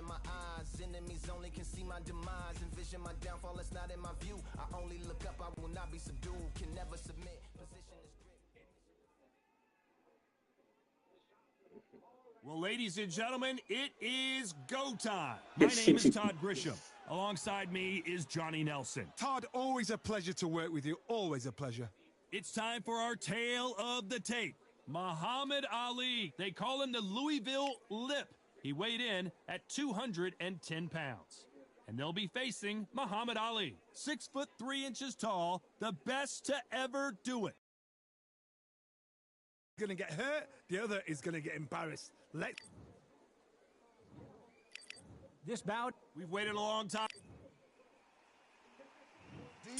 in my eyes. Enemies only can see my demise. Envision my downfall, it's not in my view. I only look up, I will not be subdued. Can never submit. Position is Well, ladies and gentlemen, it is go time. My name is Todd Grisham. Alongside me is Johnny Nelson. Todd, always a pleasure to work with you. Always a pleasure. It's time for our tale of the tape. Muhammad Ali. They call him the Louisville Lip. He weighed in at 210 pounds. And they'll be facing Muhammad Ali. 6'3" tall, the best to ever do it. Going to get hurt, the other is going to get embarrassed. This bout, we've waited a long time.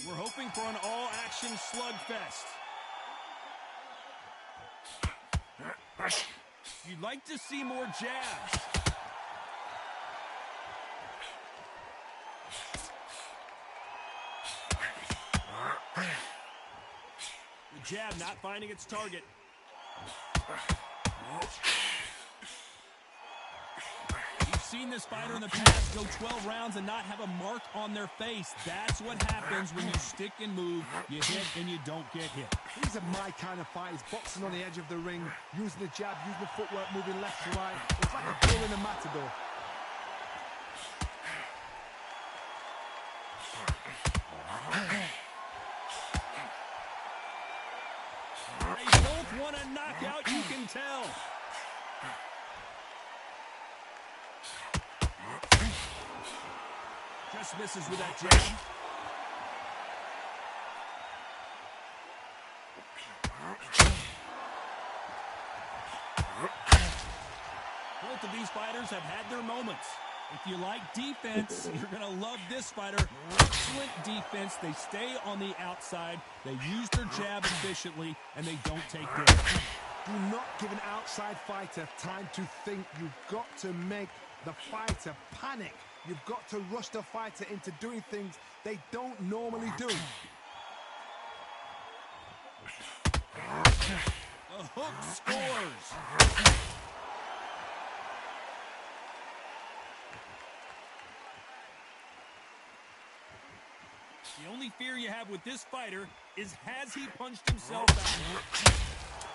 We're hoping for an all-action slugfest. You'd like to see more jabs. The jab not finding its target. We've seen this fighter in the past go 12 rounds and not have a mark on their face. That's what happens when you stick and move, you hit and you don't get hit. These are my kind of fighters, boxing on the edge of the ring, using the jab, using the footwork, moving left to right. It's like a bull in a matador. They both want a knockout, you can tell. Just misses with that jab. Both of these fighters have had their moments. If you like defense, you're going to love this fighter. Excellent defense. They stay on the outside. They use their jab efficiently, and they don't take damage. Do not give an outside fighter time to think. You've got to make the fighter panic. You've got to rush the fighter into doing things they don't normally do. The hook scores. The only fear you have with this fighter is has he punched himself out?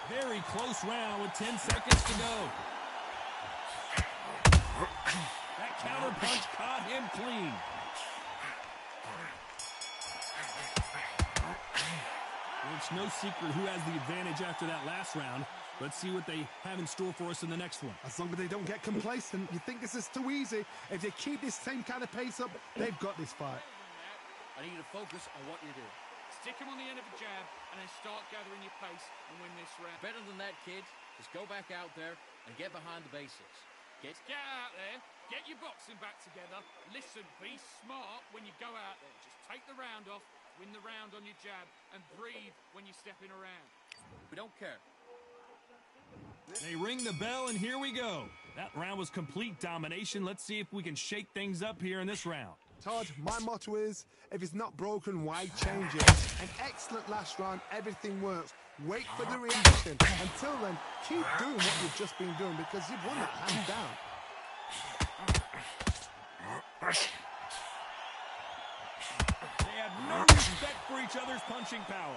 Very close round with 10 seconds to go. That counter punch caught him clean. Well, it's no secret who has the advantage after that last round. Let's see what they have in store for us in the next one. As long as they don't get complacent, you think this is too easy. If they keep this same kind of pace up, they've got this fight. I need you to focus on what you do. Stick him on the end of a jab and then start gathering your pace and win this round. Better than that, kid. Just go back out there and get behind the basics. Get out there, get your boxing back together. Listen, be smart when you go out there. Just take the round off, win the round on your jab, and breathe when you're stepping around. We don't care. They ring the bell, and here we go. That round was complete domination. Let's see if we can shake things up here in this round. Todd, my motto is, if it's not broken, why change it? An excellent last round, everything works. Wait for the reaction. Until then, keep doing what you've just been doing because you've won that hands down. They have no respect for each other's punching power.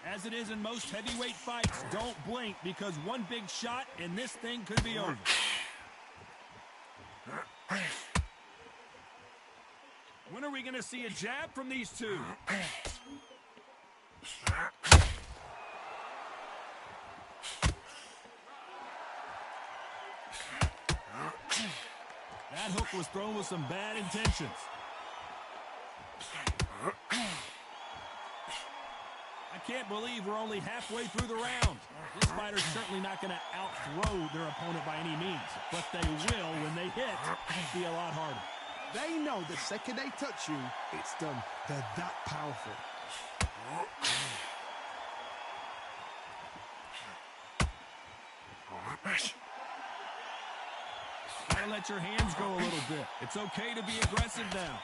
As it is in most heavyweight fights, don't blink because one big shot and this thing could be over. When are we going to see a jab from these two? That hook was thrown with some bad intentions. I can't believe we're only halfway through the round. This fighter's certainly not going to out-throw their opponent by any means, but they will, when they hit, be a lot harder. They know the second they touch you, it's done. They're that powerful. Gotta let your hands go a little bit. It's okay to be aggressive now.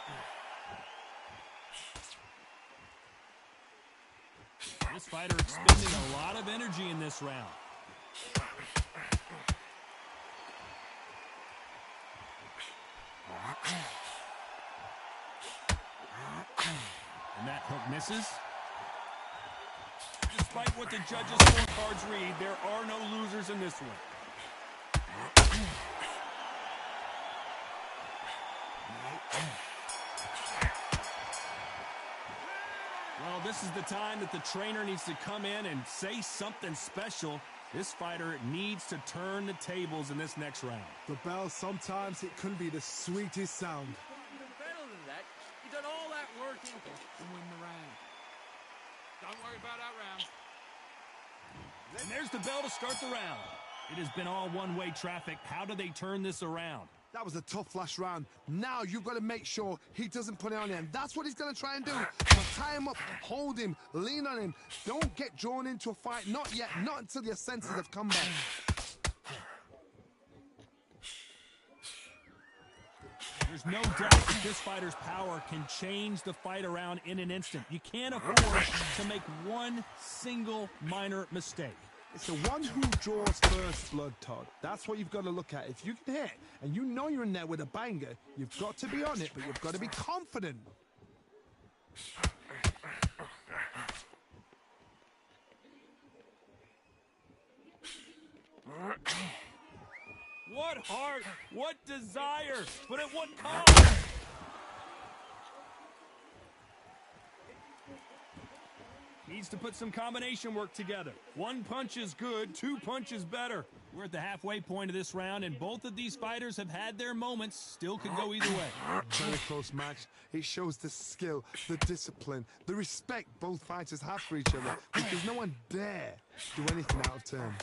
This fighter expending a lot of energy in this round. And that hook misses. Despite what the judges' scorecards read, there are no losers in this one. Well, this is the time that the trainer needs to come in and say something special. This fighter needs to turn the tables in this next round. The bell, sometimes it can be the sweetest sound. Better than that. You've done all that work in And win the round. Don't worry about that round. And there's the bell to start the round. It has been all one-way traffic. How do they turn this around? That was a tough last round. Now you've got to make sure he doesn't put it on him. That's what he's going to try and do. So tie him up, hold him, lean on him. Don't get drawn into a fight. Not yet. Not until your senses have come back. There's no doubt that this fighter's power can change the fight around in an instant. You can't afford to make one single minor mistake. It's the one who draws first blood, Todd. That's what you've got to look at. If you can hit, and you know you're in there with a banger, you've got to be on it, but you've got to be confident. What heart, what desire, but at what cost? Needs to put some combination work together. One punch is good, two punches better. We're at the halfway point of this round, and both of these fighters have had their moments. Still could go either way. Very close match. It shows the skill, the discipline, the respect both fighters have for each other, because no one dare do anything out of turn.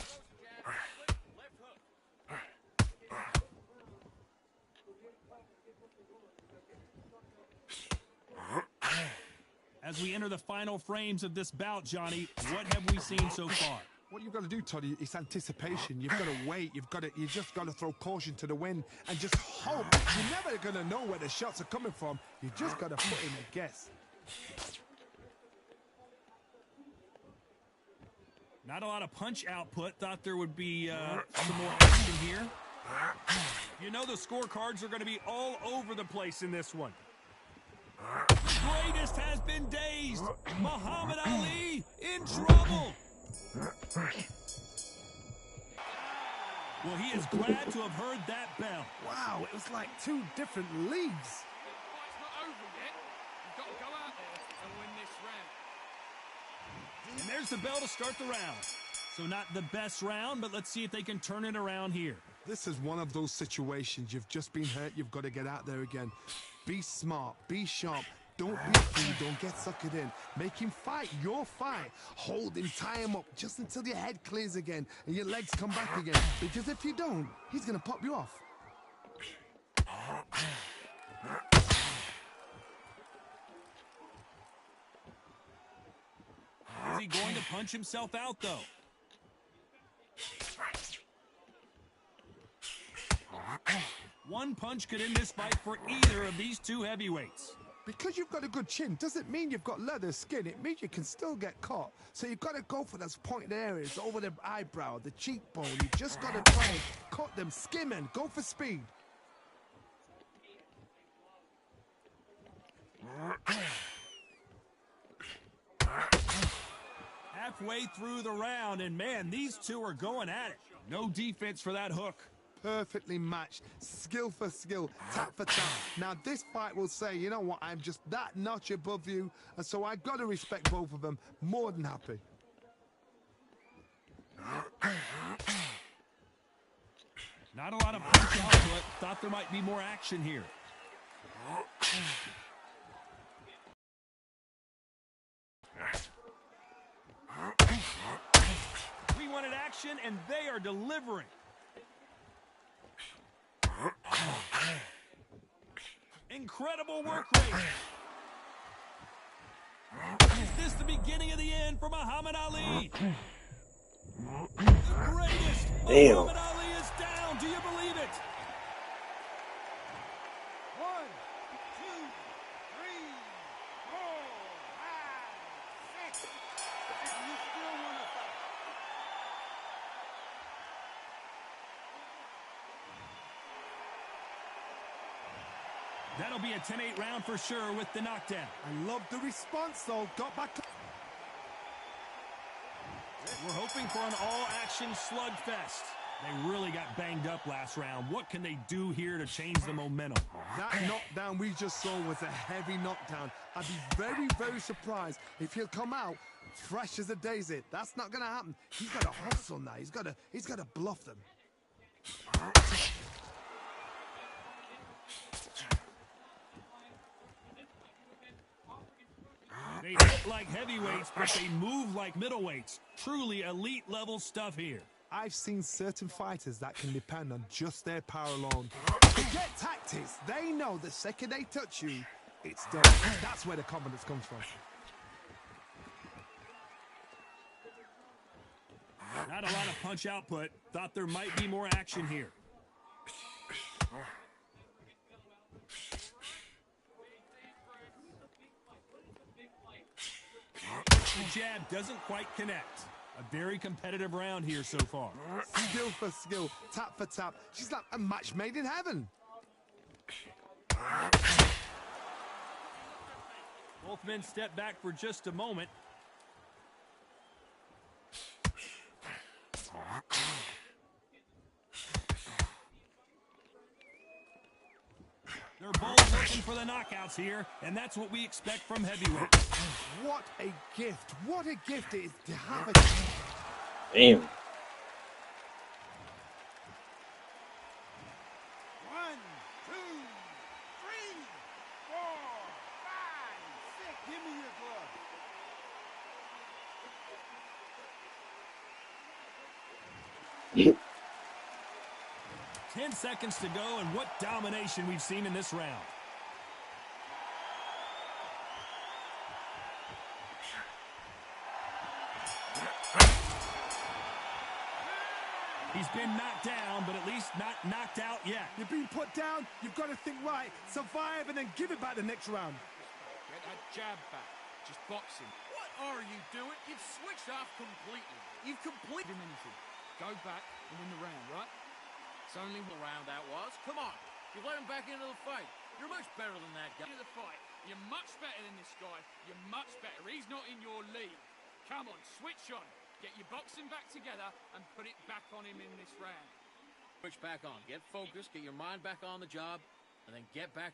As we enter the final frames of this bout, Johnny, what have we seen so far? What you've got to do, Toddy, is anticipation. You've got to wait. You just got to throw caution to the wind and just hope. You're never going to know where the shots are coming from. You just got to put in a guess. Not a lot of punch output. Thought there would be some more action here. You know the scorecards are going to be all over the place in this one. The greatest has been dazed. Muhammad Ali in trouble. Well, he is glad to have heard that bell. Wow, it was like two different leagues. Fight's not over yet. You've got to go out there and win this round. And there's the bell to start the round. So not the best round, but let's see if they can turn it around here. This is one of those situations. You've just been hurt. You've got to get out there again. Be smart. Be sharp. Don't be a fool. Don't get suckered in. Make him fight your fight. Hold him, tie him up just until your head clears again and your legs come back again. Because if you don't, he's going to pop you off. Is he going to punch himself out, though? One punch could end this fight for either of these two heavyweights. Because you've got a good chin doesn't mean you've got leather skin. It means you can still get caught. So you've got to go for those pointed areas over the eyebrow, the cheekbone. You just got to try and cut them, skim and go for speed. Halfway through the round, and man, these two are going at it. No defense for that hook. Perfectly matched, skill for skill, tap for tap. Now this fight will say, you know what, I'm just that notch above you, and so I got to respect both of them. More than happy. Not a lot of punch output. Thought there might be more action here. We wanted action, and they are delivering. Incredible work rate. Is this the beginning of the end for Muhammad Ali? The greatest. Muhammad Ali is down. Do you believe it? 1, 2, 3, 4, 5, 6. That'll be a 10-8 round for sure with the knockdown. I love the response, though. Got back to... We're hoping for an all-action slugfest. They really got banged up last round. What can they do here to change the momentum? That knockdown we just saw was a heavy knockdown. I'd be very, very surprised if he'll come out fresh as a daisy. That's not going to happen. He's got to hustle now. He's got to bluff them. They hit like heavyweights, but they move like middleweights. Truly elite level stuff here. I've seen certain fighters that can depend on just their power alone. Forget tactics. They know the second they touch you, it's done. That's where the confidence comes from. Not a lot of punch output. Thought there might be more action here. The jab doesn't quite connect. A very competitive round here so far. Skill for skill, tap for tap. She's like a match made in heaven. Both men step back for just a moment. They're both looking for the knockouts here, and that's what we expect from heavyweight. What a gift. What a gift it is to have a... Damn. 1, 2, 3, 4, 5, 6. Give me your glove. 10 seconds to go, and what domination we've seen in this round. He's been knocked down, but at least not knocked out yet. You've been put down, you've got to think right, survive, and then give it back the next round. Get that jab back. Just boxing. What are you doing? You've switched off completely. You've completed anything. Go back and win the round, right? It's only the round that was. Come on. You let him back into the fight. You're much better than that guy. Into the fight. You're much better than this guy. You're much better. He's not in your league. Come on, switch on. Get your boxing back together and put it back on him in this round. Switch back on. Get focused. Get your mind back on the job. And then get back.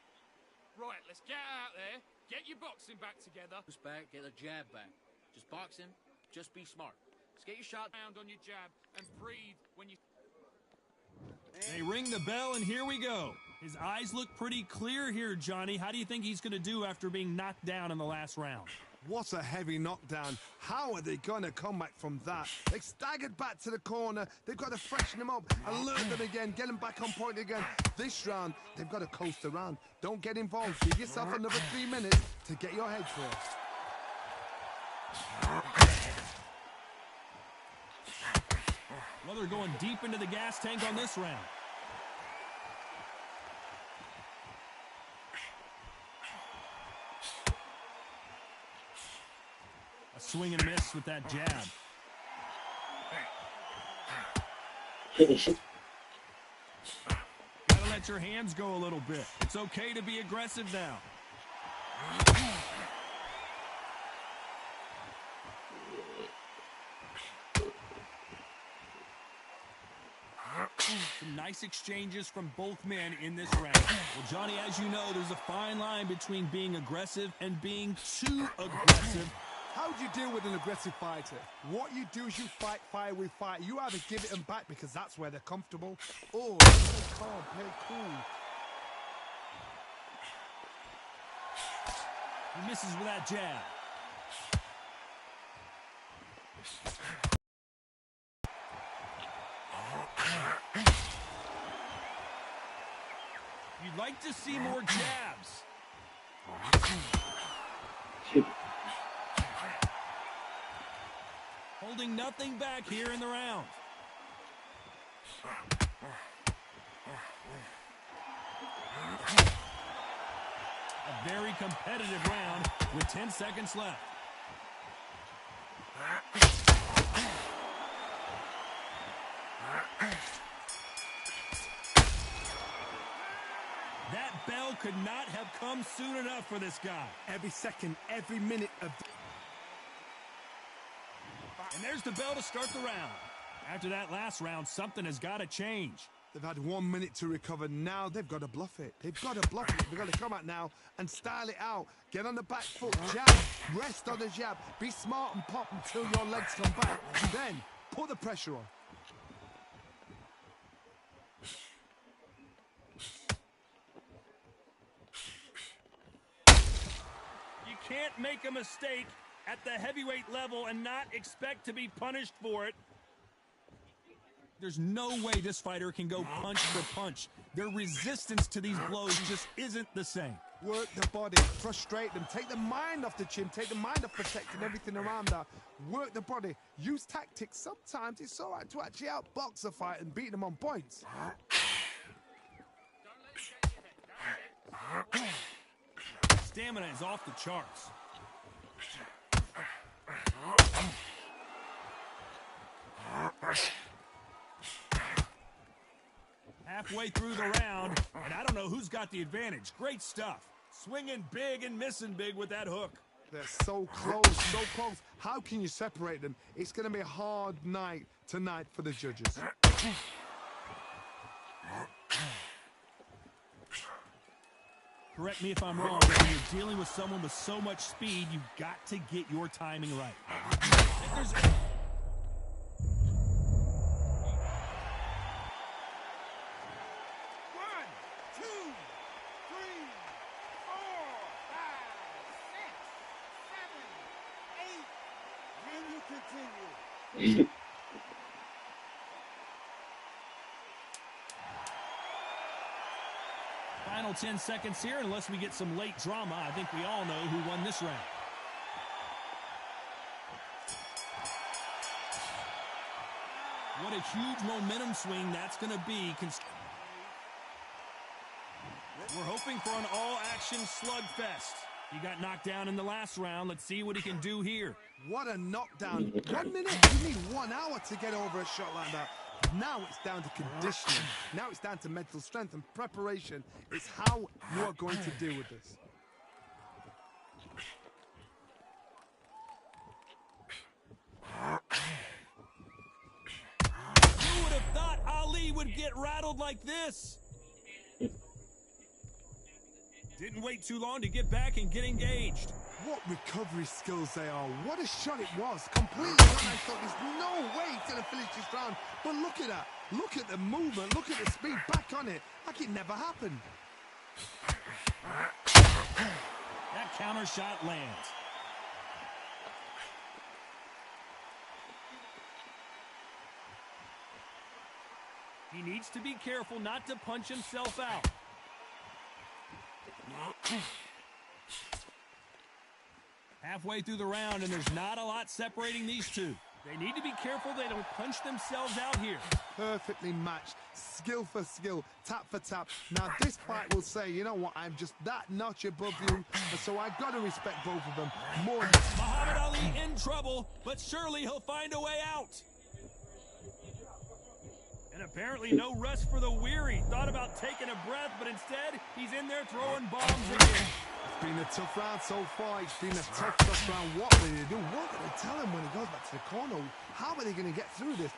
Right, let's get out there. Get your boxing back together. Push back. Get a jab back. Just box him. Just be smart. Just get your shot. Round on your jab and breathe when you... They ring the bell, and here we go. His eyes look pretty clear here, Johnny. How do you think he's going to do after being knocked down in the last round? What a heavy knockdown. How are they going to come back from that? They staggered back to the corner. They've got to freshen them up, alert them again, get them back on point again. This round, they've got to coast around. Don't get involved. Give yourself another 3 minutes to get your head clear. Well, they're going deep into the gas tank on this round. A swing and miss with that jab. Gotta let your hands go a little bit. It's okay to be aggressive now. Some nice exchanges from both men in this round. Well, Johnny, as you know, there's a fine line between being aggressive and being too aggressive. How do you deal with an aggressive fighter? What you do is you fight fire with fire. You either give it them back because that's where they're comfortable, or play calm, play cool. He misses with that jab. You'd like to see more jabs. Holding nothing back here in the round. A very competitive round with 10 seconds left. That bell could not have come soon enough for this guy. Every second, every minute of... And there's the bell to start the round. After that last round, something has got to change. They've had 1 minute to recover. Now they've got to bluff it. They've got to bluff it. They've got to come out now and style it out. Get on the back foot, jab, rest on the jab. Be smart and pop until your legs come back. And then put the pressure on. You can't make a mistake at the heavyweight level and not expect to be punished for it. There's no way this fighter can go punch for punch. Their resistance to these blows just isn't the same. Work the body, frustrate them, take the mind off the chin, take the mind off protecting everything around that. Work the body, use tactics. Sometimes it's all right to actually outbox a fight and beat them on points. Stamina is off the charts. Halfway through the round, and I don't know who's got the advantage. Great stuff. Swinging big and missing big with that hook. They're so close, so close. How can you separate them? It's going to be a hard night tonight for the judges. Correct me if I'm wrong, but when you're dealing with someone with so much speed, you've got to get your timing right. If there's... 8. Final 10 seconds here, unless we get some late drama. I think we all know who won this round. What a huge momentum swing that's going to be. We're hoping for an all-action slugfest. He got knocked down in the last round. Let's see what he can do here. What a knockdown. 1 minute? You need 1 hour to get over a shot like that. Now it's down to conditioning. Now it's down to mental strength and preparation. It's how you are going to deal with this. Who would have thought Ali would get rattled like this? Didn't wait too long to get back and get engaged. What recovery skills they are. What a shot it was. Completely done. I thought there's no way he's going to finish this round. But look at that. Look at the movement. Look at the speed. Back on it. Like it never happened. That counter shot lands. He needs to be careful not to punch himself out. Halfway through the round, and there's not a lot separating these two. They need to be careful they don't punch themselves out here. Perfectly matched. Skill for skill. Tap for tap. Now this fight will say, you know what, I'm just that notch above you, and so I've got to respect both of them more. Muhammad Ali in trouble, but surely he'll find a way out. And apparently no rest for the weary. Thought about taking a breath, but instead he's in there throwing bombs again. It's been a tough round so far. It's been a tough round. What will they do? What will they tell him when he goes back to the corner? How are they going to get through this?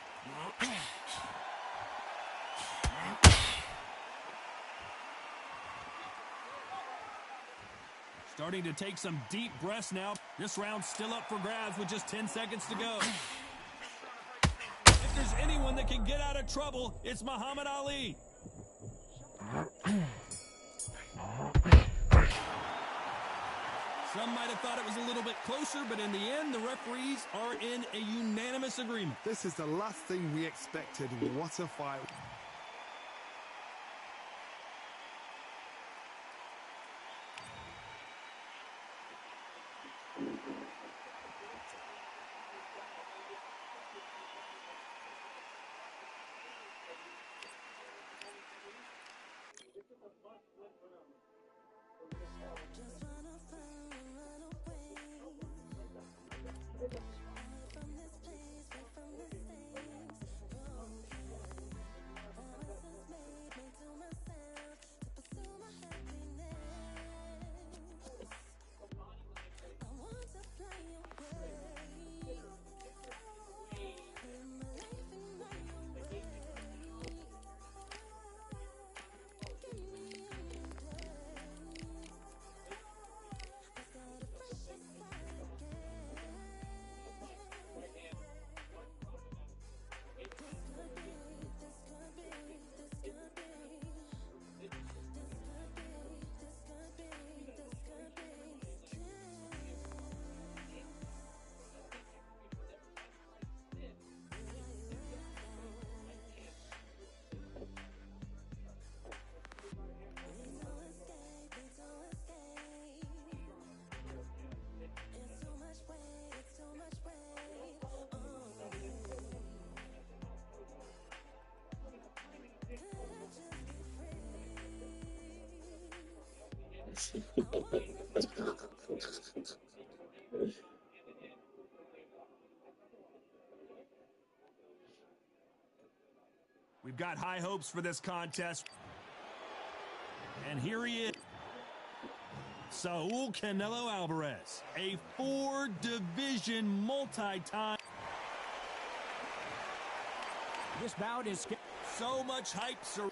Starting to take some deep breaths now. This round's still up for grabs with just 10 seconds to go. If there's anyone that can get out of trouble, it's Muhammad Ali. Some might have thought it was a little bit closer, but in the end, the referees are in a unanimous agreement. This is the last thing we expected. What a fight. We've got high hopes for this contest. And here he is. Saul Canelo Alvarez, a 4-division multi-time. This bout is so much hype. And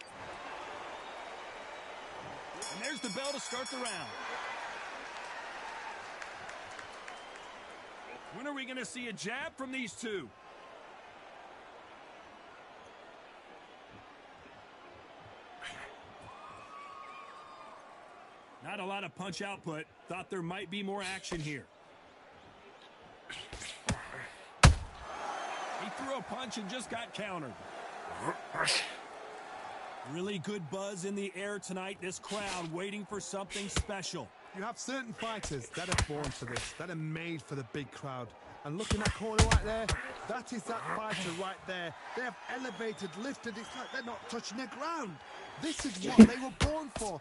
there's the bell to start the round. When are we going to see a jab from these two? Not a lot of punch output. Thought there might be more action here. He threw a punch and just got countered. Really good buzz in the air tonight. This crowd waiting for something special. You have certain fighters that are born for this, that are made for the big crowd. And look in that corner right there, that is that fighter right there. They have elevated, lifted, it's like they're not touching the ground. This is what they were born for.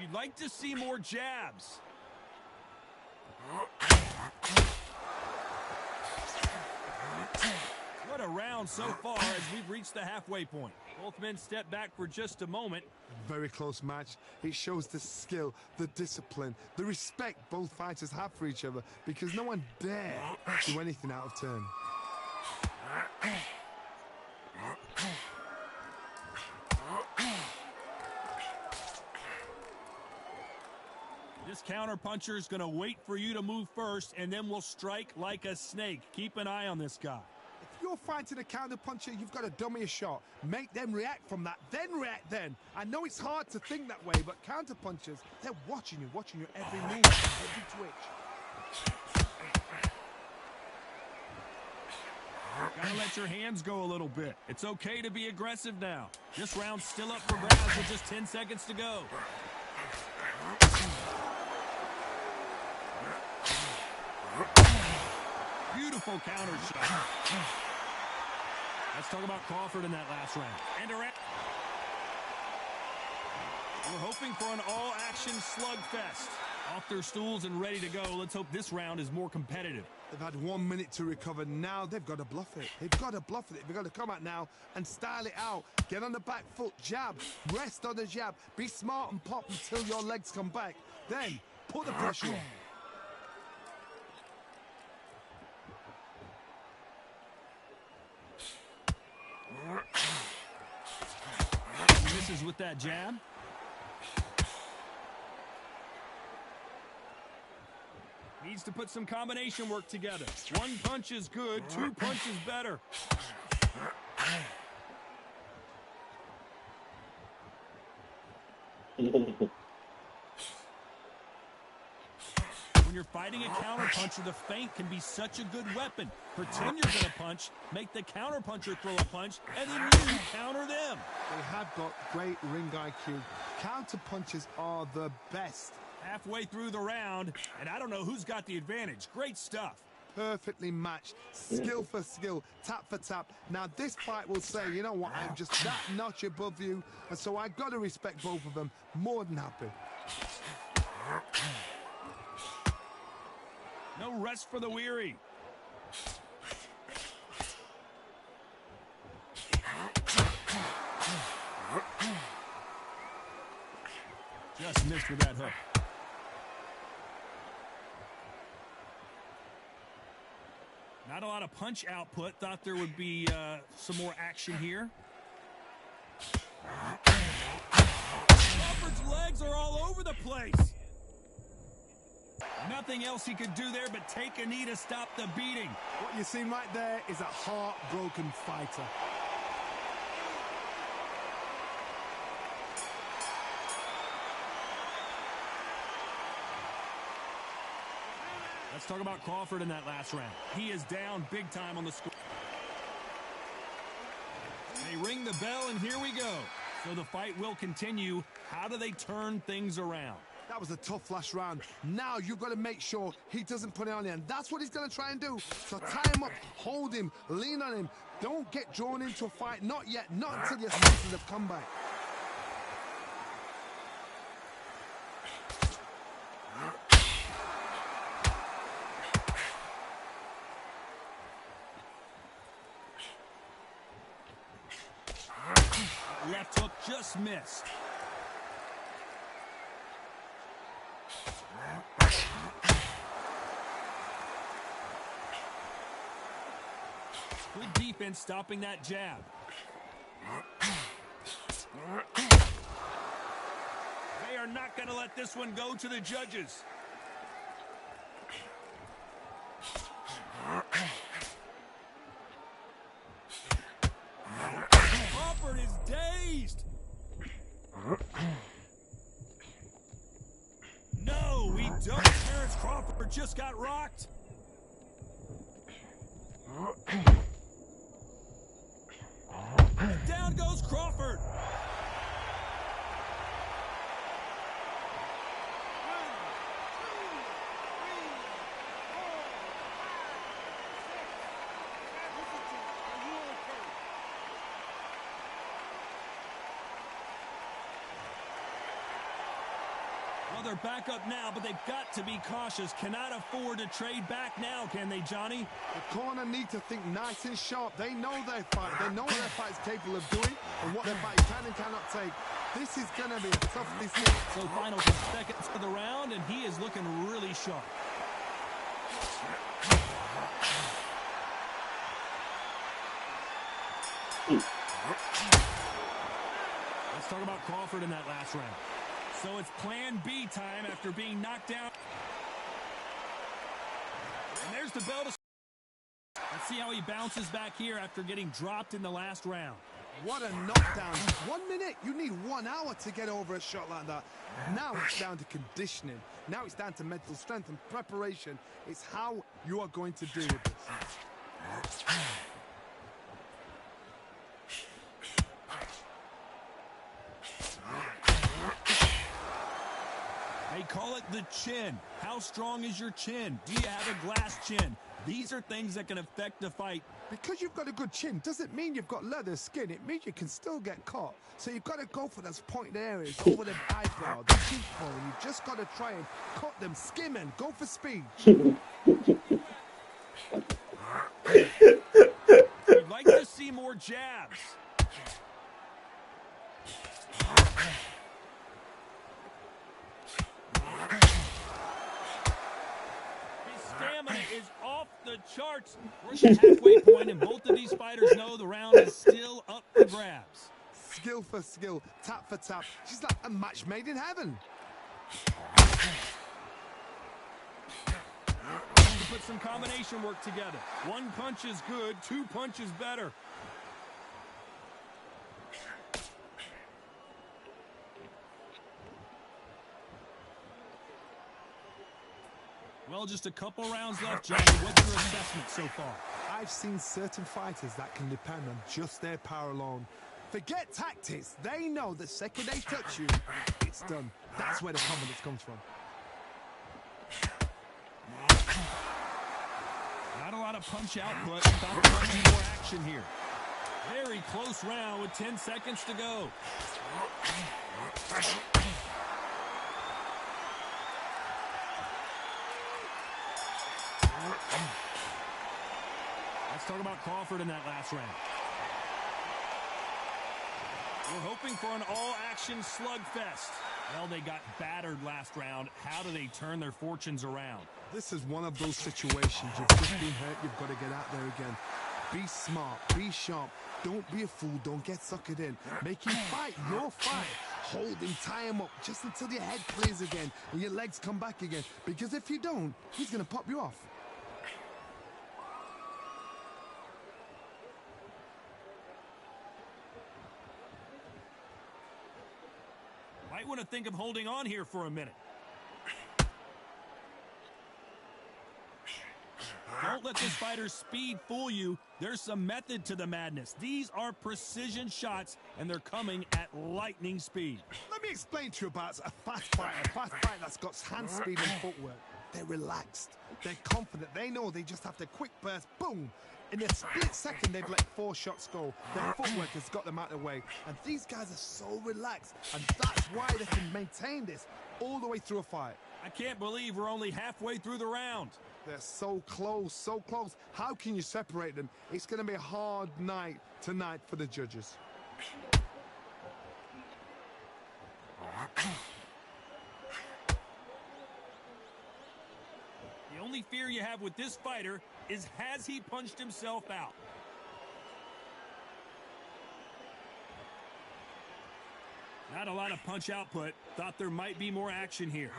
You'd like to see more jabs. What a round so far as we've reached the halfway point. Both men step back for just a moment. Very close match. It shows the skill, the discipline, the respect both fighters have for each other, because no one dare do anything out of turn. This counter-puncher is going to wait for you to move first, and then will strike like a snake. Keep an eye on this guy. If you're fighting a counter-puncher, you've got to dummy a shot. Make them react from that, then react then. I know it's hard to think that way, but counter-punchers, they're watching you every move, every twitch. Gotta let your hands go a little bit. It's okay to be aggressive now. This round's still up for grabs with just 10 seconds to go. Beautiful counter shot. Let's talk about Crawford in that last round. And around. We're hoping for an all-action slugfest. Off their stools and ready to go. Let's hope this round is more competitive. They've had 1 minute to recover. Now they've got to bluff it. They've got to bluff it. They've got to come out now and style it out. Get on the back foot, jab, rest on the jab. Be smart and pop until your legs come back. Then put the pressure on. Misses with that jab. Needs to put some combination work together. One punch is good, two punches better. When you're fighting a counterpuncher, the feint can be such a good weapon. Pretend you're going to punch, make the counterpuncher throw a punch, and then you counter them. They have got great ring IQ. Counterpunchers are the best. Halfway through the round, and I don't know who's got the advantage. Great stuff. Perfectly matched, skill for skill, tap for tap. Now this fight will say, you know what, I'm just that notch above you, and so I got to respect both of them. More than happy. No rest for the weary. Just missed with that hook. Not a lot of punch output. Thought there would be some more action here. Crawford's legs are all over the place. Nothing else he could do there but take a knee to stop the beating. What you're seeing right there is a heartbroken fighter. Let's talk about Crawford in that last round. He is down big time on the score. They ring the bell, and here we go. So the fight will continue. How do they turn things around? That was a tough last round. Now you've got to make sure he doesn't put it on you, and that's what he's going to try and do. So tie him up, hold him, lean on him. Don't get drawn into a fight. Not yet. Not until your senses have come back. Left hook just missed. Good defense stopping that jab. They are not going to let this one go to the judges. Crawford is dazed. No, he don't. Terrence Crawford just got rocked. Down goes Crawford. Well, they're back up now, but they've got to be cautious. Cannot afford to trade back now, can they, Johnny? The corner need to think nice and sharp. They know their fight. They know what their fight is capable of doing and what their fight can and cannot take. This is going to be a tough decision. So final 10 seconds of the round, and he is looking really sharp. Let's talk about Crawford in that last round. So it's plan B time after being knocked down. And there's the bell to... Let's see how he bounces back here after getting dropped in the last round. What a knockdown. 1 minute. You need 1 hour to get over a shot like that. Now it's down to conditioning. Now it's down to mental strength and preparation. It's how you are going to deal with this. They call it the chin. How strong is your chin? Do you have a glass chin? These are things that can affect the fight. Because you've got a good chin doesn't mean you've got leather skin. It means you can still get caught. So you've got to go for those pointed areas, over the eyebrow, the cheekbone. You've just got to try and cut them, skim and go for speed. We'd like to see more jabs. His stamina is off the charts. We're at the halfway point, and both of these fighters know the round is still up for grabs. Skill for skill, tap for tap. She's like a match made in heaven. To put some combination work together. One punch is good, 2 punches better. Well, just a couple rounds left, Johnny. What's your assessment so far? I've seen certain fighters that can depend on just their power alone. Forget tactics. They know the second they touch you, it's done. That's where the confidence comes from. Not a lot of punch output. Thought there might be more action here. Very close round with 10 seconds to go. Let's talk about Crawford in that last round. We're hoping for an all-action slugfest. Well, they got battered last round. How do they turn their fortunes around? This is one of those situations. You've just been hurt. You've got to get out there again. Be smart. Be sharp. Don't be a fool. Don't get suckered in. Make him fight your fight. Hold him, tie him up just until your head clears again and your legs come back again. Because if you don't, he's going to pop you off. Might want to think of holding on here for a minute. Don't Don't let this fighter's speed fool you. There's some method to the madness. These are precision shots, and they're coming at lightning speed. Let me explain to you about a fast fighter that's got hand speed and footwork. They're relaxed. They're confident. They know they just have to quick burst, boom. In a split second, they've let 4 shots go. Their footwork has got them out of the way. And these guys are so relaxed. And that's why they can maintain this all the way through a fight. I can't believe we're only halfway through the round. They're so close, so close. How can you separate them? It's going to be a hard night tonight for the judges. The only fear you have with this fighter is, has he punched himself out? Not a lot of punch output. Thought there might be more action here.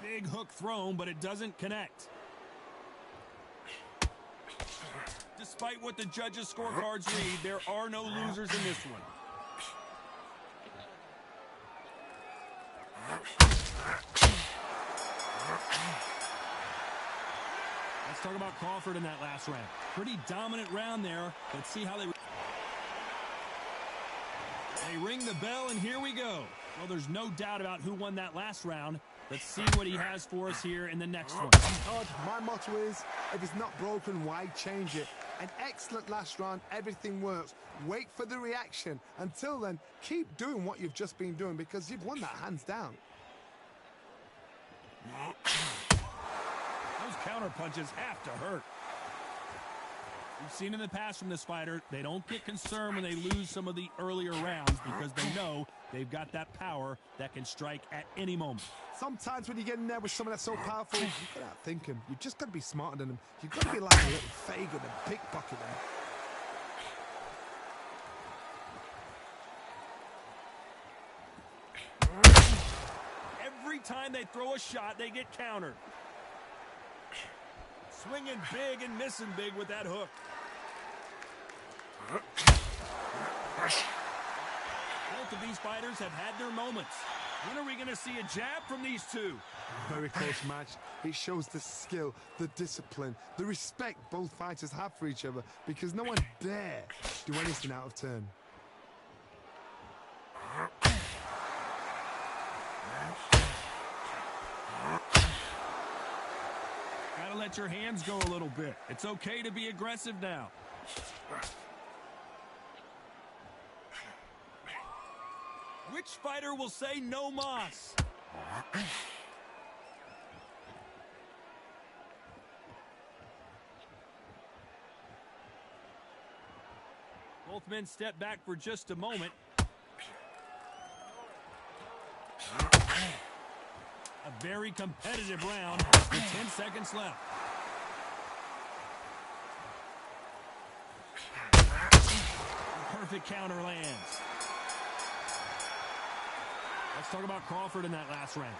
Big hook thrown, but it doesn't connect. Despite what the judges' scorecards read, there are no losers in this one. Let's talk about Crawford in that last round. Pretty dominant round there. Let's see how they ring the bell, and here we go. Well, there's no doubt about who won that last round. Let's see what he has for us here in the next one. Todd, my motto is, if it's not broken, why change it? An excellent last round, everything works. Wait for the reaction. Until then, keep doing what you've just been doing because you've won that hands down. Those counter punches have to hurt. We've seen in the past from this fighter, they don't get concerned when they lose some of the earlier rounds because they know they've got that power that can strike at any moment. Sometimes when you get in there with someone that's so powerful, you've got to outthink him. You've just got to be smarter than him. You've got to be like a little Fagan and pickpocket him. Every time they throw a shot, they get countered. Swinging big and missing big with that hook. Both of these fighters have had their moments. When are we going to see a jab from these two? Very close match. It shows the skill, the discipline, the respect both fighters have for each other because no one dare do anything out of turn. Gotta let your hands go a little bit. It's okay to be aggressive now. Which fighter will say no mas? Both men step back for just a moment. A very competitive round with 10 seconds left. Perfect counter lands. Let's talk about Crawford in that last round.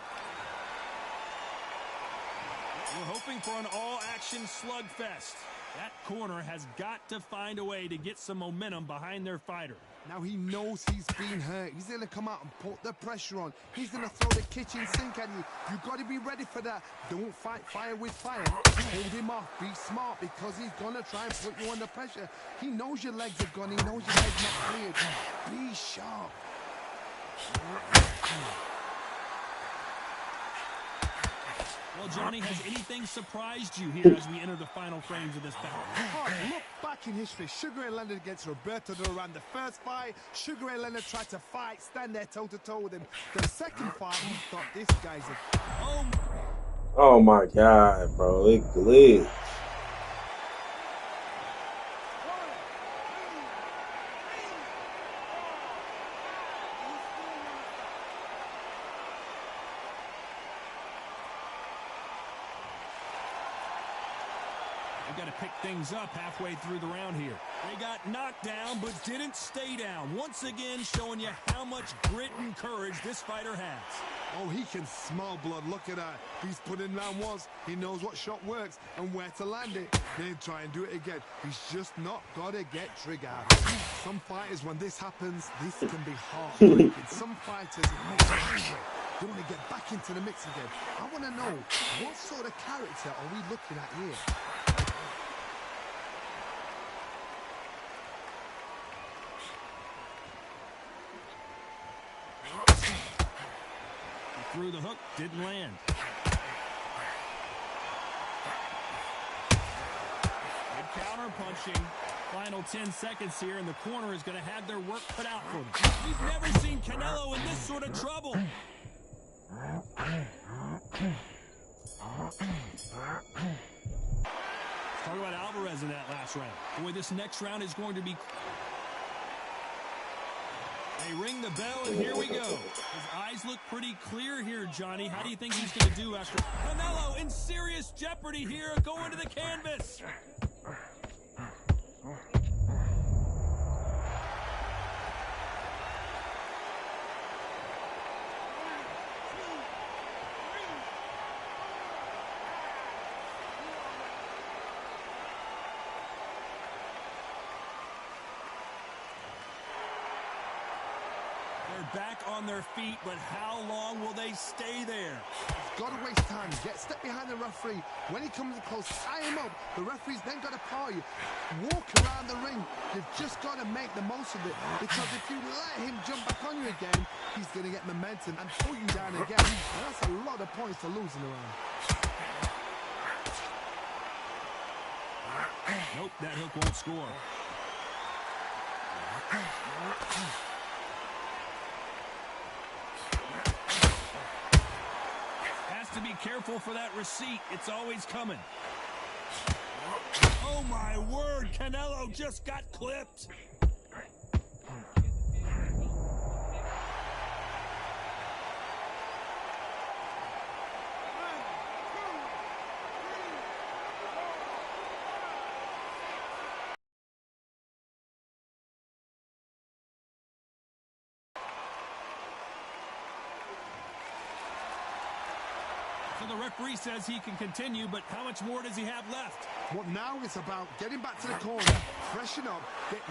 We're hoping for an all-action slugfest. That corner has got to find a way to get some momentum behind their fighter. Now he knows he's been hurt. He's going to come out and put the pressure on. He's going to throw the kitchen sink at you. You've got to be ready for that. Don't fight fire with fire. Hold him off. Be smart because he's going to try and put you under pressure. He knows your legs are gone. He knows your legs not cleared. Be sharp. Well, Johnny, has anything surprised you here as we enter the final frames of this battle? Oh, look back in history. Sugar Ray Leonard against Roberto Duran. The first fight, Sugar Ray Leonard tried to fight, stand there toe-to-toe with him. The second fight, he thought this guy's a... Oh my God, bro. It glitched. They've got to pick things up halfway through the round here. They got knocked down but didn't stay down. Once again, showing you how much grit and courage this fighter has. Oh, he can smell blood. Look at that. He's put in round once. He knows what shot works and where to land it. Then try and do it again. He's just not got to get triggered. Some fighters, when this happens, this can be heartbreaking. Some fighters, it makes them angry. They want to get back into the mix again. I want to know, what sort of character are we looking at here? Through the hook, didn't land. Good counter punching. Final 10 seconds here, and the corner is going to have their work cut out for them. We've never seen Canelo in this sort of trouble. Talk about Alvarez in that last round. Boy, this next round is going to be... They ring the bell, and here we go. His eyes look pretty clear here, Johnny. How do you think he's going to do after... Canelo in serious jeopardy here, going to the canvas. Back on their feet, but how long will they stay there? Got to waste time. Step behind the referee. When he comes in close, tie him up. The referee's then got to power you. Walk around the ring. You've just got to make the most of it, because if you let him jump back on you again, he's going to get momentum and pull you down again. And that's a lot of points to lose in the round. Nope, that hook won't score. To be careful for that receipt. It's always coming. Oh my word, Canelo just got clipped. So the referee says he can continue, but how much more does he have left? Well, now it's about getting back to the corner, freshen up, get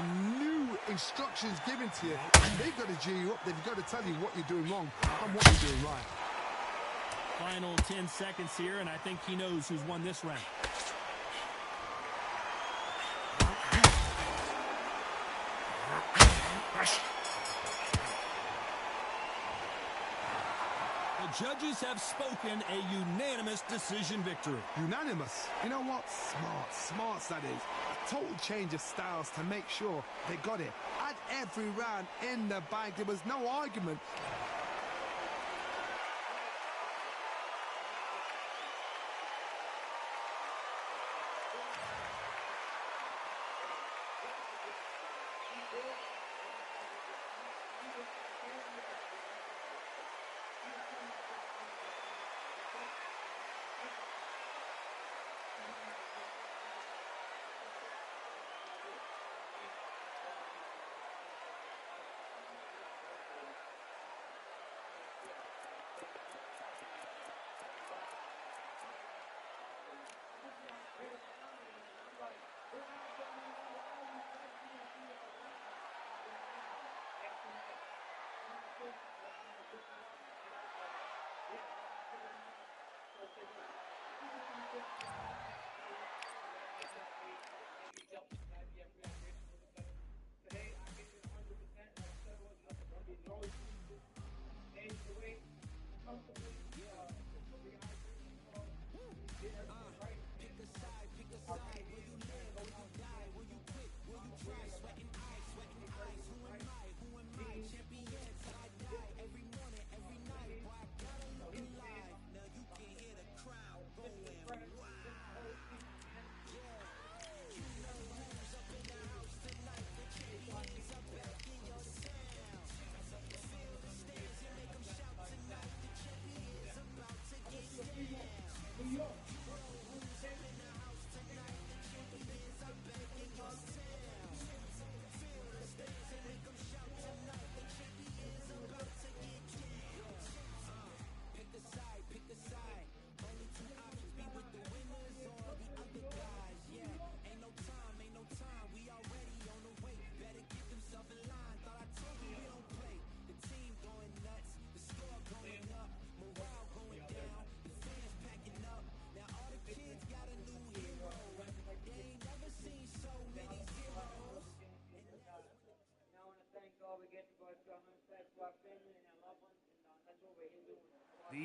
new instructions given to you. They've got to G you up. They've got to tell you what you're doing wrong and what you're doing right. Final 10 seconds here, and I think he knows who's won this round. The judges have spoken a unanimous decision victory. Unanimous? You know what? Smarts that is. A total change of styles to make sure they got it. At every round in the bag, there was no argument.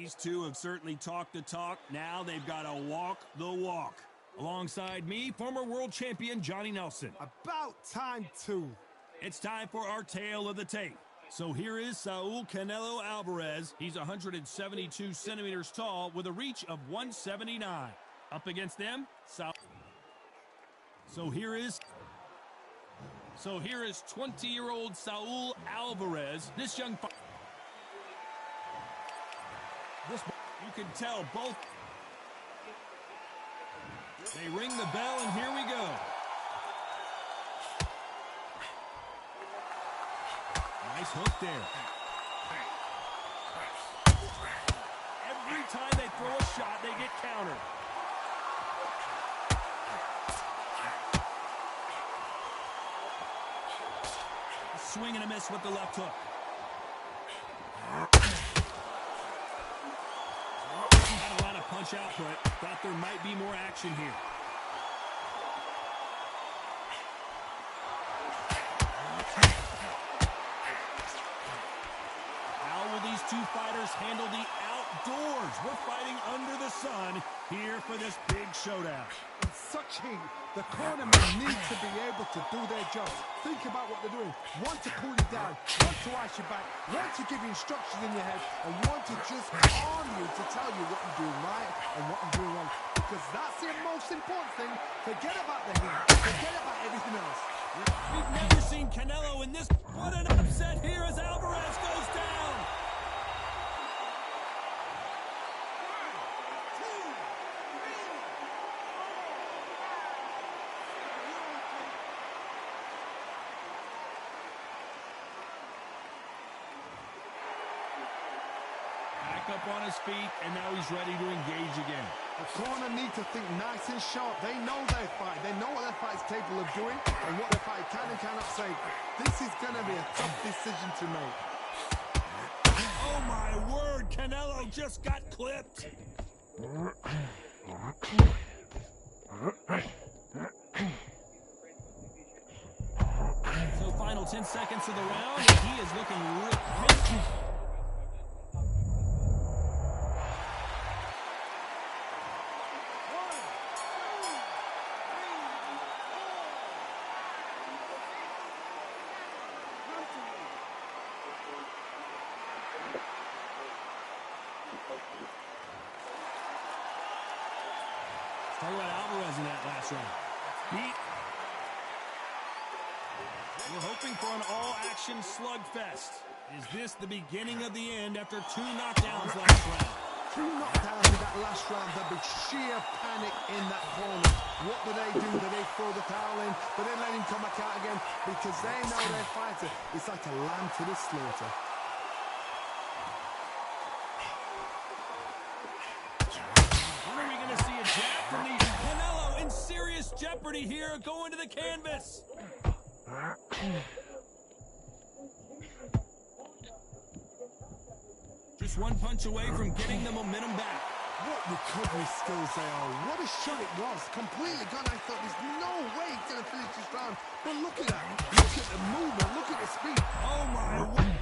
These two have certainly talked the talk. Now they've got to walk the walk. Alongside me, former world champion Johnny Nelson. About time, too. It's time for our tale of the tape. So here is Saul Canelo Alvarez. He's 172 centimeters tall with a reach of 179. Up against them, Saul. So here is 20-year-old Saul Alvarez. This young fighter. You can tell both. They ring the bell, and here we go. Nice hook there. Every time they throw a shot, they get countered. A swing and a miss with the left hook. Not a lot of punch output. Thought there might be more action here. These two fighters handle the outdoors. We're fighting under the sun here for this big showdown. In such heat, the cornermen need to be able to do their job. Think about what they're doing. One to cool you down, one to ice you back, one to give you instructions in your head, and one to just arm you to tell you what you're doing right and what you're doing wrong. Because that's the most important thing. Forget about the heat. Forget about everything else. We've never seen Canelo in this. What an upset here as Alvarez goes down. Up on his feet, and now he's ready to engage again. The corner need to think nice and sharp. They know their fight. They know what their fight's capable of doing and what their fight can and cannot say. This is going to be a tough decision to make. Oh, my word. Canelo just got clipped. So final 10 seconds of the round, and he is looking real. Talk about Alvarez in that last round. We're hoping for an all-action slugfest. Is this the beginning of the end after two knockdowns last round? Two knockdowns in that last round. There'll be sheer panic in that corner. What do? Do they throw the towel in? Do they let him come back out again? Because they know their fighter. It's like a lamb to the slaughter. From these Canelo in serious jeopardy here, going to the canvas. Just one punch away from getting the momentum back. What recovery skills they are. What a shot it was. Completely gone. I thought there's no way he's going to finish this round. But look at that. Look at the movement. Look at the speed. Oh, my word.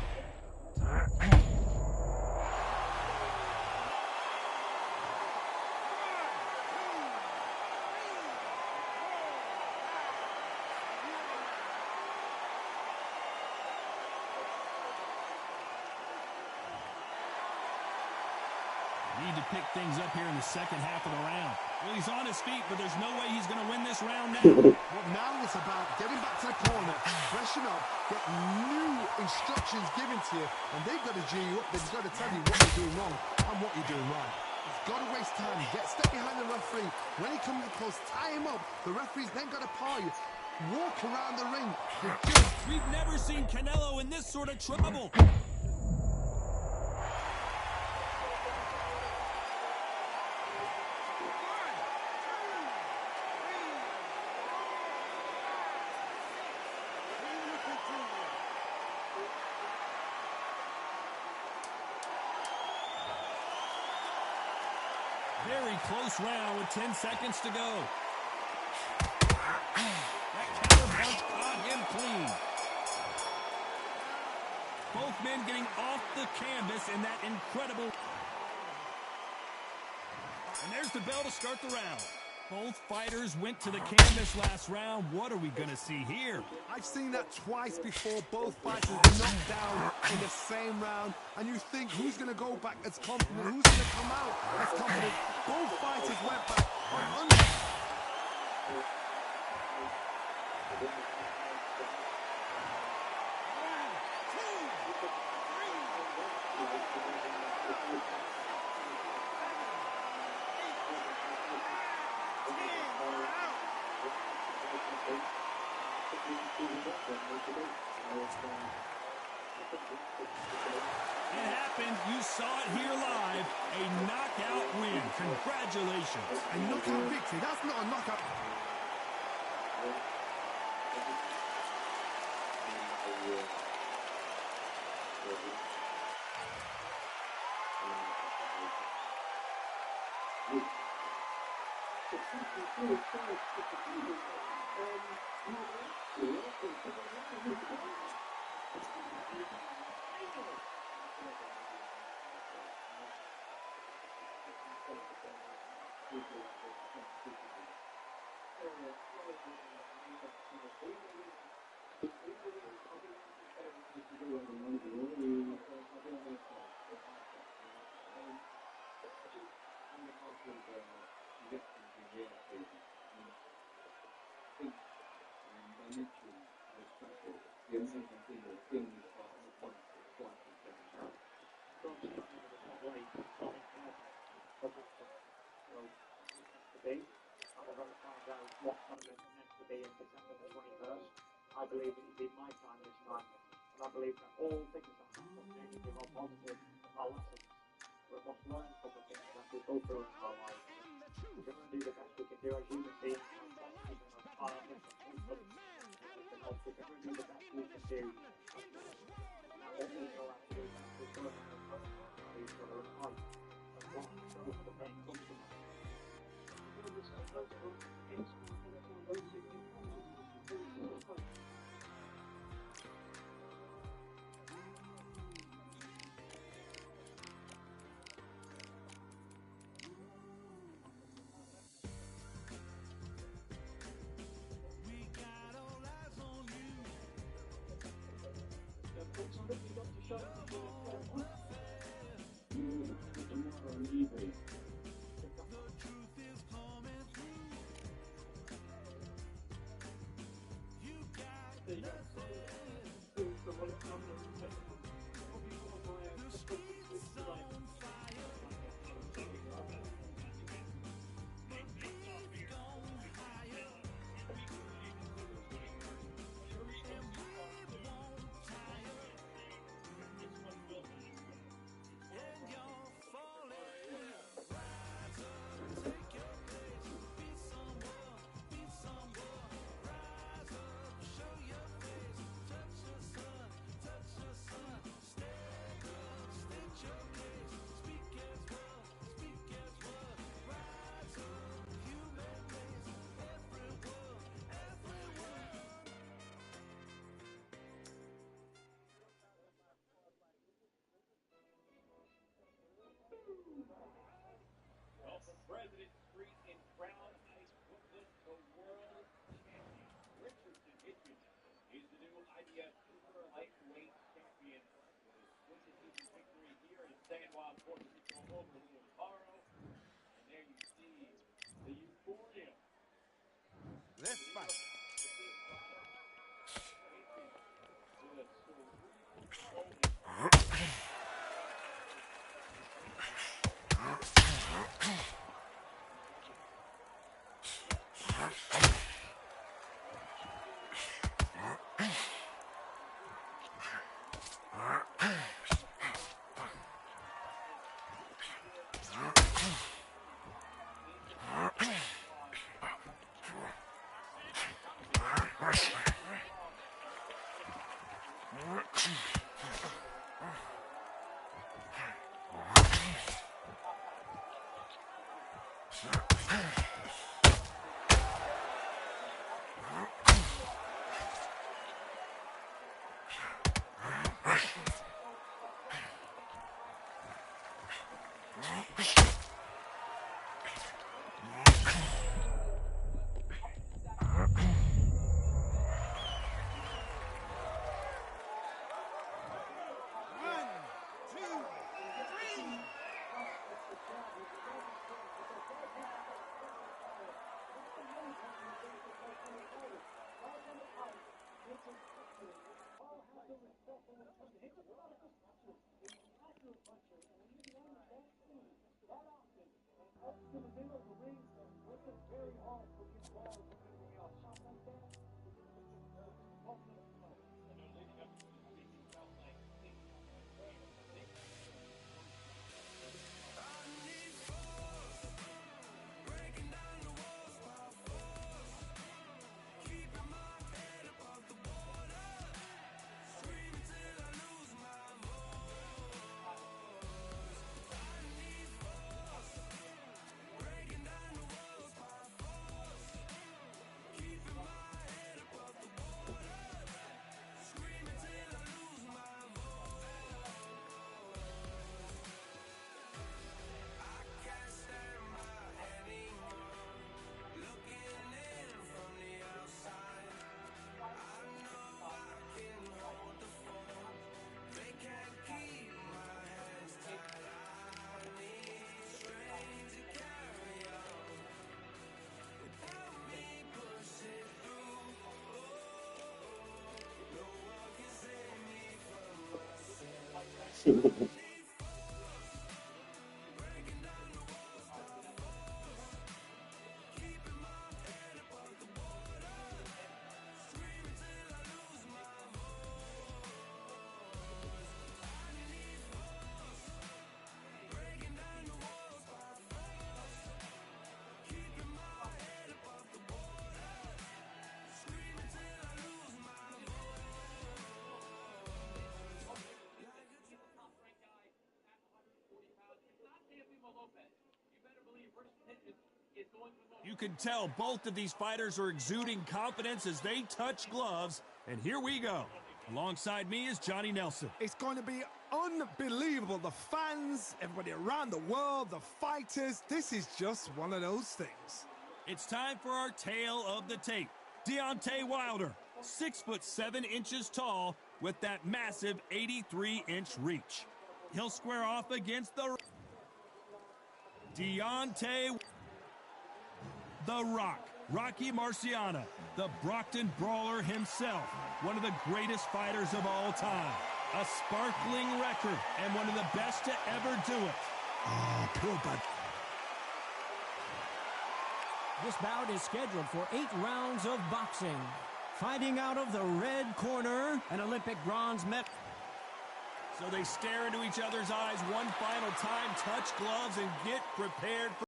Need to pick things up here in the second half of the round. Well, he's on his feet, but there's no way he's going to win this round now. Well, now it's about getting back to the corner, freshen up, get new instructions given to you, and they've got to G you up. They've got to tell you what you're doing wrong and what you're doing right. You've got to waste time. Step behind the referee. When he comes close, tie him up. The referee's then got to par you. Walk around the ring. We've never seen Canelo in this sort of trouble. Very close round with 10 seconds to go. That counter punch caught him clean. Both men getting off the canvas in that incredible. there's the bell to start the round. Both fighters went to the canvas last round. What are we going to see here? I've seen that twice before. Both fighters knocked down in the same round. And you think, who's going to go back as confident? Who's going to come out as confident? Both fighters went back on It happened. You saw it here live. A knockout win. Congratulations. a knockout victory. That's not a knockout. I believe that it did my time this time, and I believe that all things that happen, negative or positive, are lessons. We must learn from the things that we go through in our lives. We're going to do the best we can do as human beings, as bosses and as fathers and husbands, everything else. We're going to do the best we can do. Now what we know how to do is we're going to help each other and fight. And what shows the main customer. We're going to set those rules against one another. President Street in Crown Heights, Brooklyn, the world champion. Richardson Hitchens is the new IBF super lightweight champion with a split decision victory here in San Juan, Puerto Rico over Leo Taro. And there you see the euphoria. Let's fight. With a cerebral moment. You can tell both of these fighters are exuding confidence as they touch gloves. And here we go. Alongside me is Johnny Nelson. It's going to be unbelievable. The fans, everybody around the world, the fighters. This is just one of those things. It's time for our tale of the tape. Deontay Wilder, 6'7" tall with that massive 83-inch reach. He'll square off against the Deontay The Rock, Rocky Marciano, the Brockton Brawler himself, one of the greatest fighters of all time. A sparkling record and one of the best to ever do it. Oh, poor bud. This bout is scheduled for 8 rounds of boxing. Fighting out of the red corner, an Olympic bronze medal. So they stare into each other's eyes one final time, touch gloves, and get prepared for...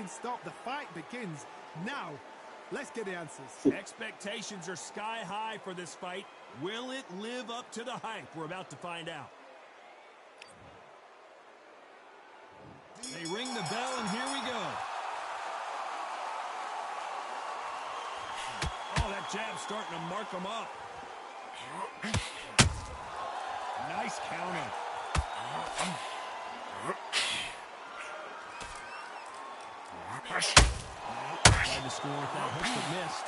Stop, the fight begins now. Let's get the answers. Expectations are sky high for this fight. Will it live up to the hype? We're about to find out. They ring the bell, and here we go. Oh, that jab's starting to mark them up. Nice counter. Tried to score with that hook but missed.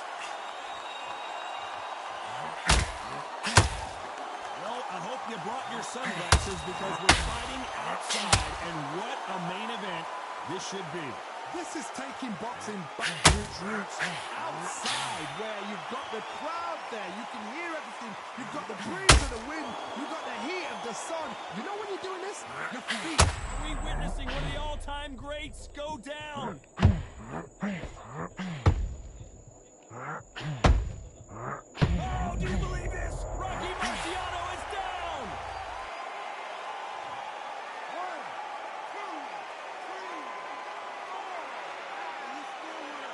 Well, I hope you brought your sunglasses because we're fighting outside, and what a main event this should be. This is taking boxing back to its roots. Outside, where you've got the crowd there, you can hear everything. You've got the breeze of the wind, you've got the heat of the sun. You know when you're doing this? Your feet. Are we witnessing one of the all-time greats go down? Oh, do you believe this? Rocky Marciano is down! 1, 2, 3, 4. He's still here.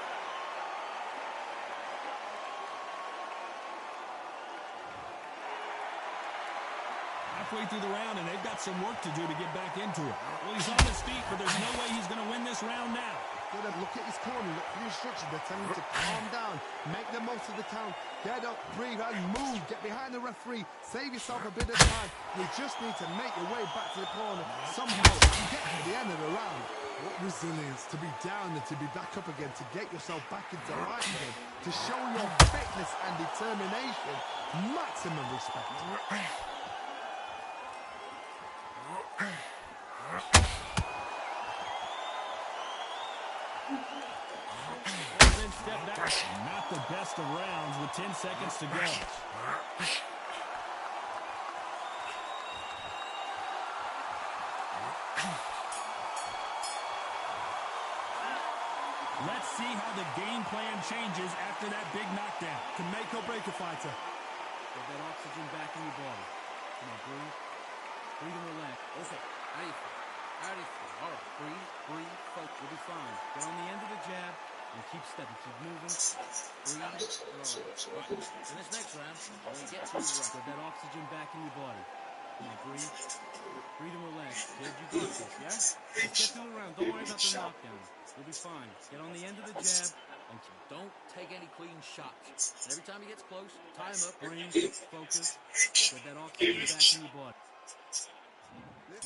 Halfway through the round, and they've got some work to do to get back into it. Well, he's on his feet, but there's no way he's going to win this round now. Gotta look at his corner, look for the instructions. They're telling him to calm down, make the most of the count, get up, breathe, and move. Get behind the referee, save yourself a bit of time. You just need to make your way back to the corner somehow and get to the end of the round. What resilience to be down and to be back up again, to get yourself back into life again, to show your fitness and determination. Maximum respect. Then step back. Not the best of rounds with 10 seconds to go. Let's see how the game plan changes after that big knockdown. Can make or break a fighter. Get that oxygen back in your body. Come on, breathe. Breathe and relax. Okay, how do you feel? How do you feel? All right, Breathe, focus. You'll be fine. Get on the end of the jab and keep stepping. Keep moving. Breathe. all right. Okay. In this next round, when we get through the round, Get that oxygen back in your body. Come on, breathe. Breathe and relax. Kid, you got this, yeah? Let's get through the round. Don't worry about the knockdown. You'll be fine. Get on the end of the jab and don't take any clean shots. Every time he gets close, tie him up. breathe, focus. Get that oxygen back in your body.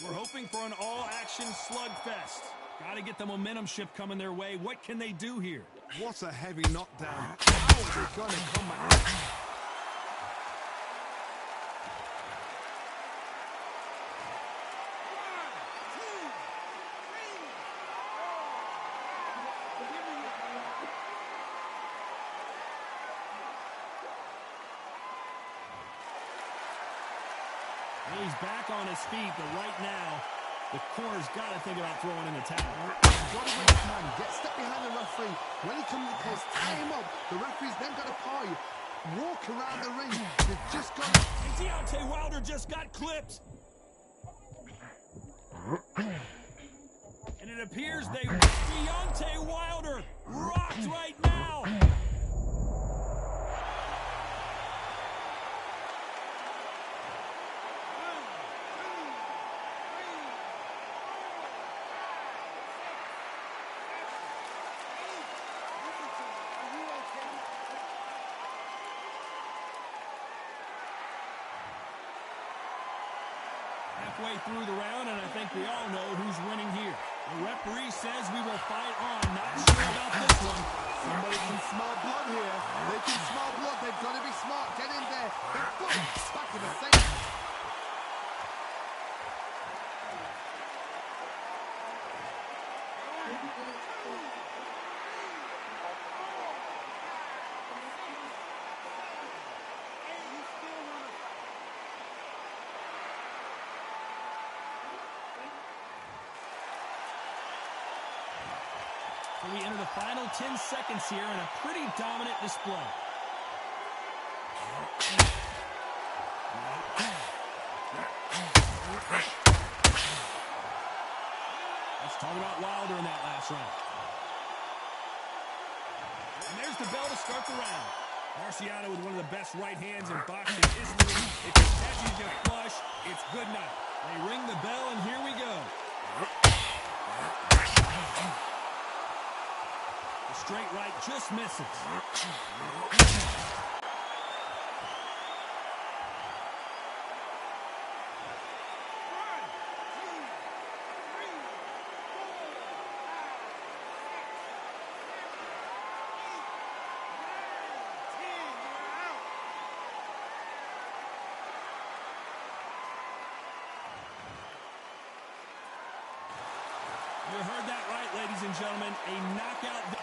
We're hoping for an all-action slugfest. Got to get the momentum shift coming their way. What can they do here? What a heavy knockdown. How are they going to come back? He's back on his feet, but right now, the corner's got to think about throwing in the towel. Got to win this man. Get step behind the referee. When he comes close, tie him up. The referee's then got to paw you. Walk around the ring. You've just got to... Deontay Wilder just got clipped. And it appears Deontay Wilder rocked right now. Halfway through the round, and I think we all know who's winning here. The referee says we will fight on. Not sure about this one. Somebody can smell blood here. They can smell blood. They've got to be smart. Get in there. Boom. Back in the same. So we enter the final 10 seconds here in a pretty dominant display. Let's talk about Wilder in that last round. And there's the bell to start the round. Marciano with one of the best right hands in boxing history. If it catches you flush, it's good night. They ring the bell, and here we go. The straight right just misses. You heard that right, ladies and gentlemen. A knockout.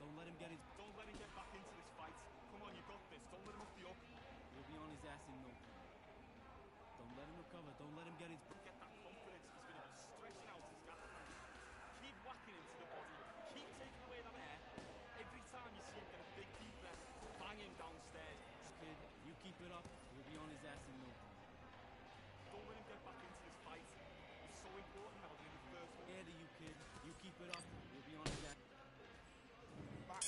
Don't let him get his... Don't let him get back into this fight. Come on, you got this. Don't let him off the up. You'll be on his ass in no time. Don't let him recover. Don't let him get his... Get that confidence. He's going to be stretching out his gas. Keep whacking into the body. Keep taking away that air. Every time you see him get a big deep breath, bang him downstairs. Kid, you keep it up, you'll be on his ass in no time. Don't let him get back into this fight. It's so important now that in the first one. Air to you, kid. You keep it up, you'll be on his ass. Back.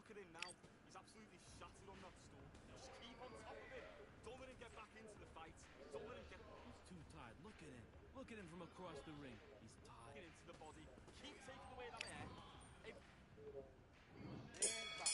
Look at him now. He's absolutely shattered on that stool. Just keep on top of him. Don't let him get back into the fight. Don't let him get... He's too tired. Look at him. Look at him from across the ring. He's tired. Get into the body. Keep taking away that air. And back.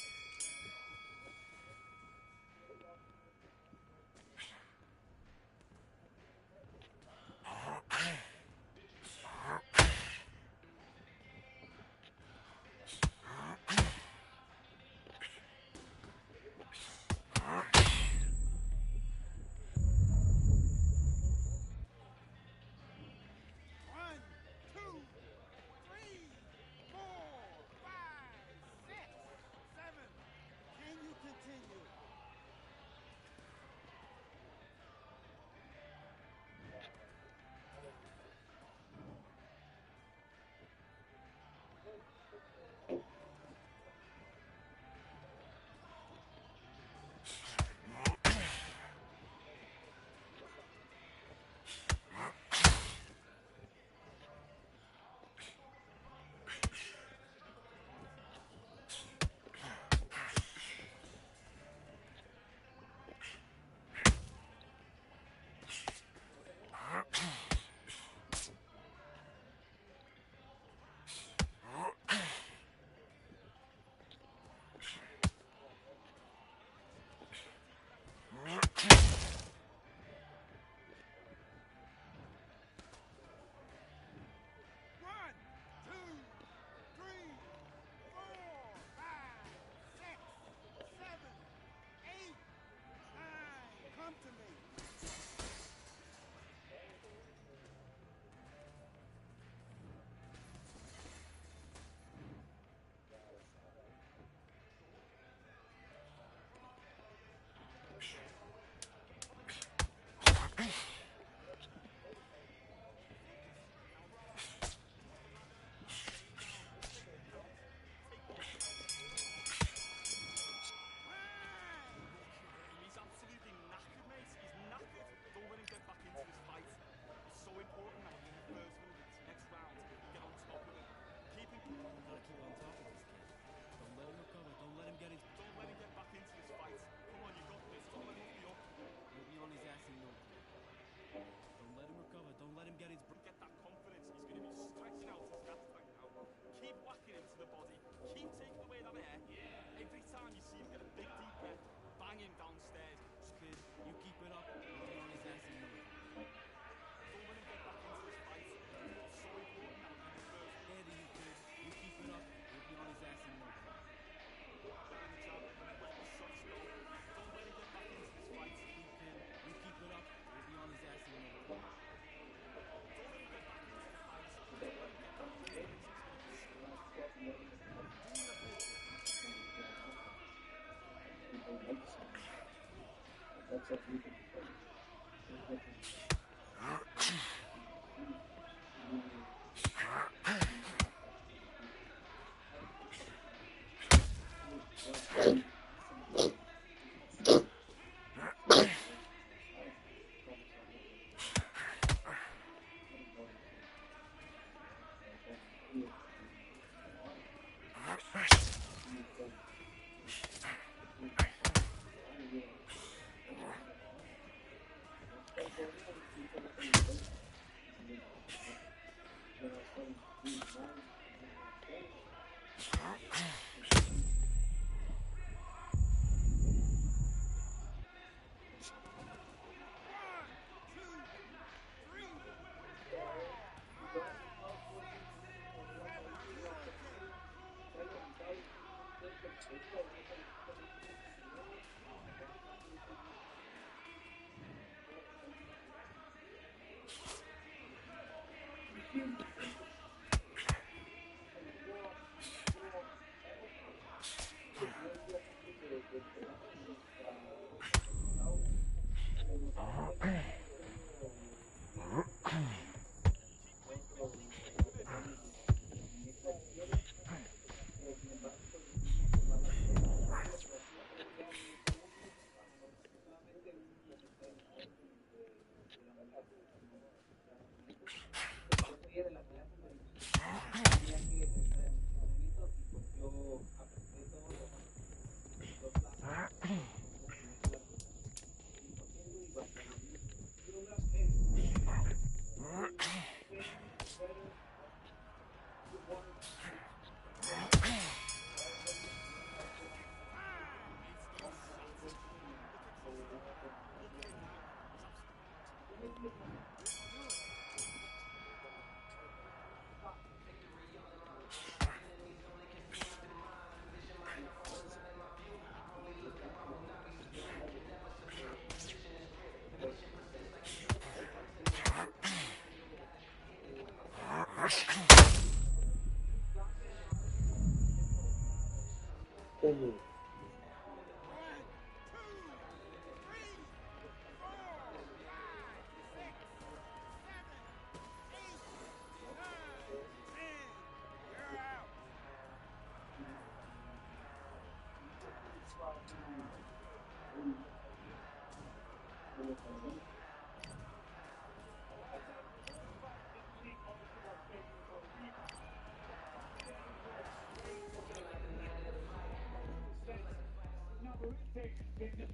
Number 8 has been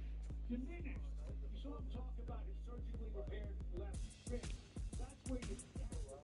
diminished. You saw him talk